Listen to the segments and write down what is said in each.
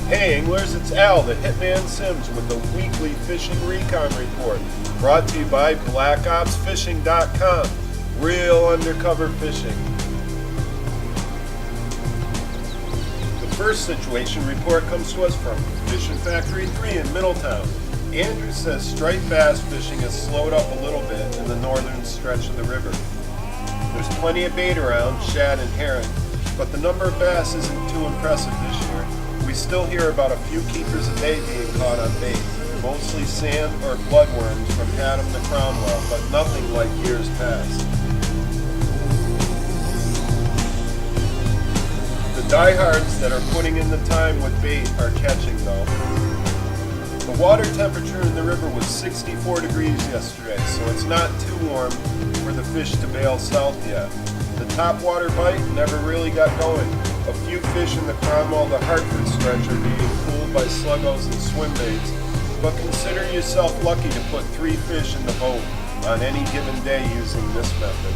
Hey anglers, it's Al, the Hitman Sims with the weekly fishing recon report, brought to you by BlackOpsFishing.com. Real undercover fishing. The first situation report comes to us from Fishing Factory 3 in Middletown. Andrew says striped bass fishing has slowed up a little bit in the northern stretch of the river. There's plenty of bait around, shad and herring, but the number of bass isn't too impressive this year. We still hear about a few keepers a day being caught on bait, mostly sand or bloodworms from Haddam to Cromwell, but nothing like years past. The diehards that are putting in the time with bait are catching though. The water temperature in the river was 64 degrees yesterday, so it's not too warm for the fish to bail south yet. The topwater bite never really got going. A few fish in the Cromwell to Hartford stretch are being fooled by sluggos and swim baits, but consider yourself lucky to put 3 fish in the boat on any given day using this method.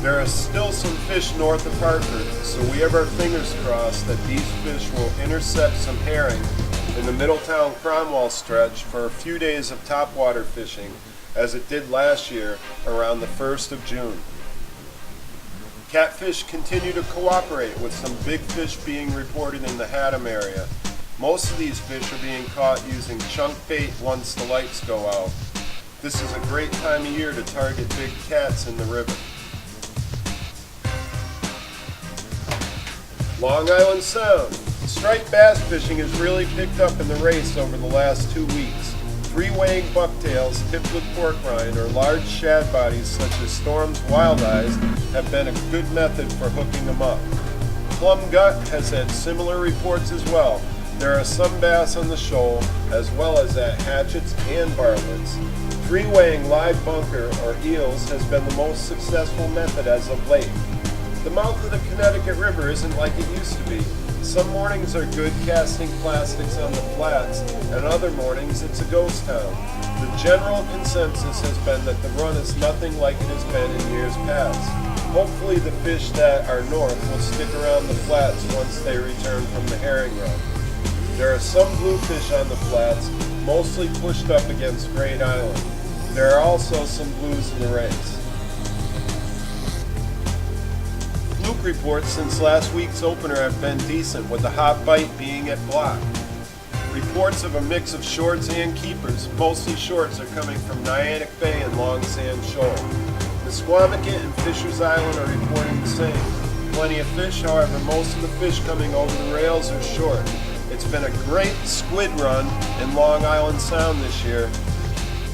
There are still some fish north of Hartford, so we have our fingers crossed that these fish will intercept some herring in the Middletown Cromwell stretch for a few days of topwater fishing, as it did last year around the 1st of June. Catfish continue to cooperate, with some big fish being reported in the Haddam area. Most of these fish are being caught using chunk bait once the lights go out. This is a great time of year to target big cats in the river. Long Island Sound. Striped bass fishing has really picked up in the race over the last 2 weeks. 3-weighing bucktails tipped with pork rind or large shad bodies such as Storm's Wild Eyes have been a good method for hooking them up. Plum Gut has had similar reports as well. There are some bass on the shoal as well as at hatchets and bartlets. 3-weighing live bunker or eels has been the most successful method as of late. The mouth of the Connecticut River isn't like it used to be. Some mornings are good casting plastics on the flats, and other mornings it's a ghost town. The general consensus has been that the run is nothing like it has been in years past. Hopefully the fish that are north will stick around the flats once they return from the herring run. There are some bluefish on the flats, mostly pushed up against Great Island. There are also some blues in the race. Fluke reports since last week's opener have been decent, with the hot bite being at block. Reports of a mix of shorts and keepers, mostly shorts, are coming from Nyack Bay and Long Sand Shoal. Nesquamicut and Fisher's Island are reporting the same. Plenty of fish, however, most of the fish coming over the rails are short. It's been a great squid run in Long Island Sound this year.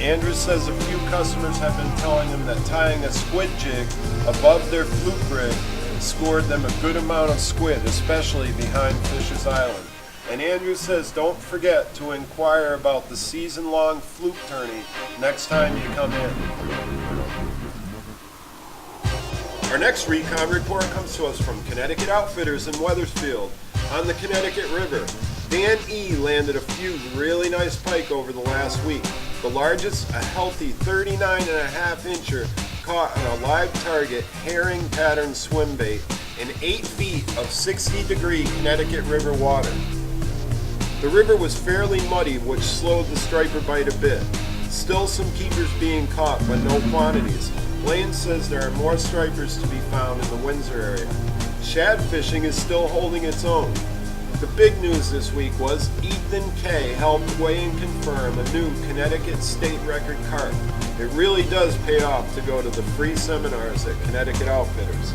Andrew says a few customers have been telling him that tying a squid jig above their fluke rig scored them a good amount of squid, especially behind Fisher's Island. And Andrew says don't forget to inquire about the season-long fluke tourney next time you come in. Our next recon report comes to us from Connecticut Outfitters in Weathersfield on the Connecticut River. Dan E. landed a few really nice pike over the last week. The largest, a healthy 39.5-incher, caught on a live target herring pattern swim bait in 8 feet of 60-degree Connecticut River water. The river was fairly muddy, which slowed the striper bite a bit. Still some keepers being caught, but no quantities. Lane says there are more stripers to be found in the Windsor area. Shad fishing is still holding its own. The big news this week was Ethan K. helped weigh and confirm a new Connecticut state record carp. It really does pay off to go to the free seminars at Connecticut Outfitters.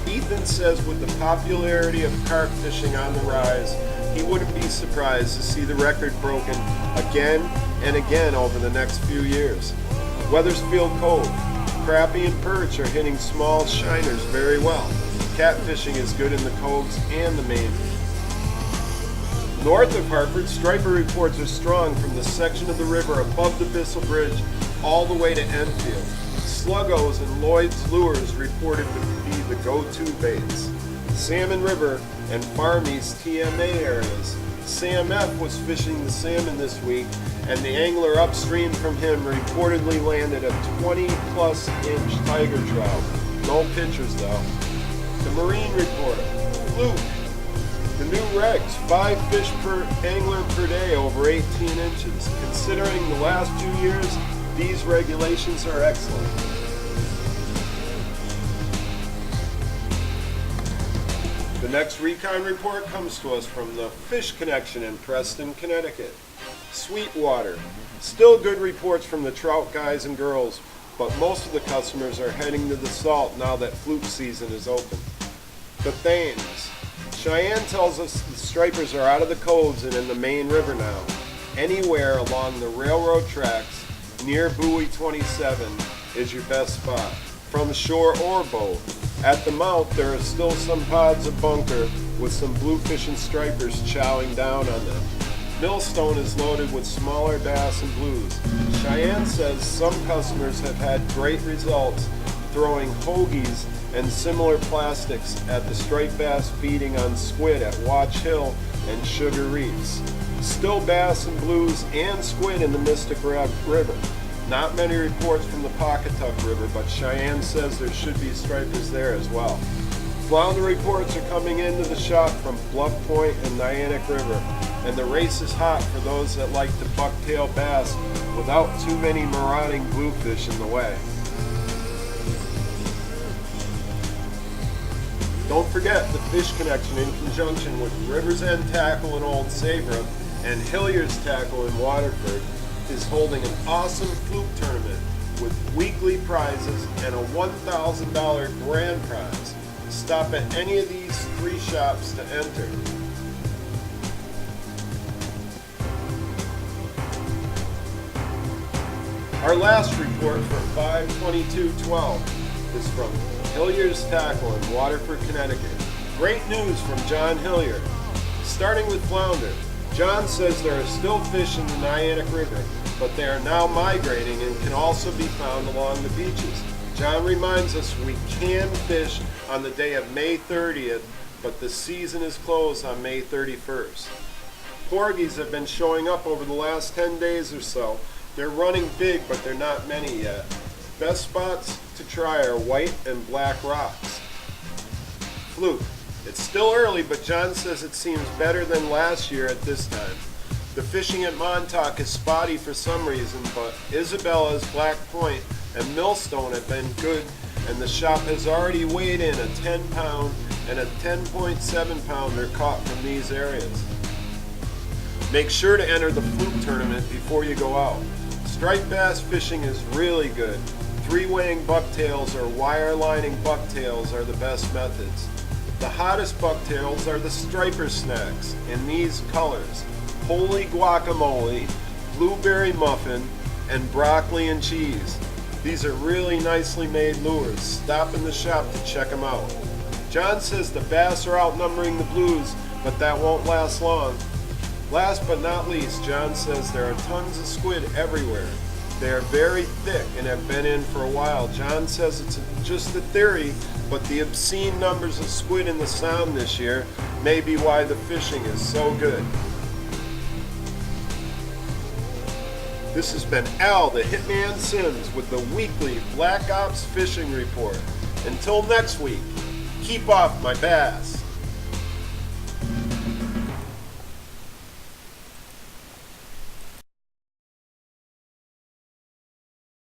Ethan says with the popularity of carp fishing on the rise, he wouldn't be surprised to see the record broken again and again over the next few years. Weathersfield Cove. Crappie and perch are hitting small shiners very well. Catfishing is good in the coves and the main. North of Hartford, striper reports are strong from the section of the river above the Bissell Bridge all the way to Enfield. Sluggos and Lloyd's lures reported to be the go-to baits. Salmon River and Farm East TMA areas. Sam F. was fishing the salmon this week, and the angler upstream from him reportedly landed a 20-plus inch tiger trout. No pictures though. The Marine Reporter. Fluke. New regs, 5 fish per angler per day over 18 inches. Considering the last 2 years, these regulations are excellent. The next recon report comes to us from the Fish Connection in Preston, Connecticut. Sweetwater. Still good reports from the trout guys and girls, but most of the customers are heading to the salt now that fluke season is open. The Thames. Cheyenne tells us the stripers are out of the coves and in the main river now. Anywhere along the railroad tracks near buoy 27 is your best spot, from shore or boat. At the mouth, there are still some pods of bunker with some bluefish and stripers chowing down on them. Millstone is loaded with smaller bass and blues. Cheyenne says some customers have had great results throwing hoagies and similar plastics at the striped bass feeding on squid at Watch Hill and Sugar Reefs. Still bass and blues and squid in the Mystic River. Not many reports from the Pawcatuck River, but Cheyenne says there should be stripers there as well. Flounder reports are coming into the shop from Bluff Point and Niantic River, and the race is hot for those that like to bucktail bass without too many marauding bluefish in the way. Don't forget the Fish Connection in conjunction with Rivers End Tackle in Old Saybrook and Hilliard's Tackle in Waterford is holding an awesome fluke tournament with weekly prizes and a $1,000 grand prize. Stop at any of these 3 shops to enter. Our last report for 5/22/12 is from Hilliard's Tackle in Waterford, Connecticut. Great news from John Hilliard. Starting with flounder, John says there are still fish in the Niantic River, but they are now migrating and can also be found along the beaches. John reminds us we can fish on the day of May 30th, but the season is closed on May 31st. Porgies have been showing up over the last 10 days or so. They're running big, but they're not many yet. Best spots to try are white and black rocks. Fluke. It's still early, but John says it seems better than last year at this time. The fishing at Montauk is spotty for some reason, but Isabella's, Black Point, and Millstone have been good, and the shop has already weighed in a 10-pound and a 10.7-pounder caught from these areas. Make sure to enter the fluke tournament before you go out. Striped bass fishing is really good. 3-weighing bucktails or wire lining bucktails are the best methods. The hottest bucktails are the striper snacks in these colors: holy guacamole, blueberry muffin, and broccoli and cheese. These are really nicely made lures. Stop in the shop to check them out. John says the bass are outnumbering the blues, but that won't last long. Last but not least, John says there are tons of squid everywhere. They are very thick and have been in for a while. John says it's just a theory, but the obscene numbers of squid in the Sound this year may be why the fishing is so good. This has been Al the Hitman Sims with the weekly Black Ops Fishing Report. Until next week, keep off my bass.